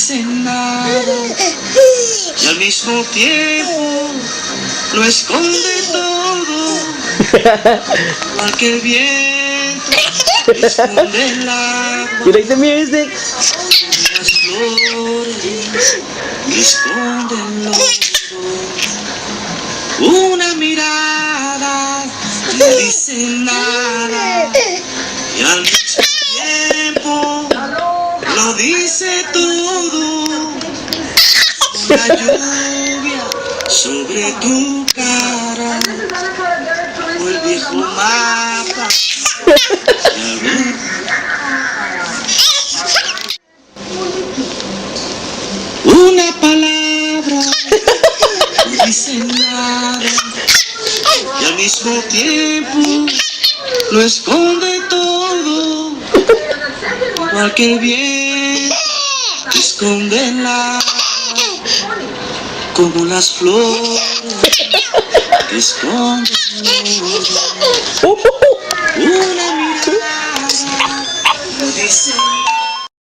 dice nada y al mismo tiempo lo esconde todo, igual que el viento esconde el agua, You like the music? las flores que esconden lodo. Una mirada no dice nada y al mismo tiempo lo dice todo. La lluvia sobre tu cara o el viejo mapa. Una palabra no dice nada y al mismo tiempo lo esconde todo, igual que el viento que esconde el agua, como las flores que esconden el oro.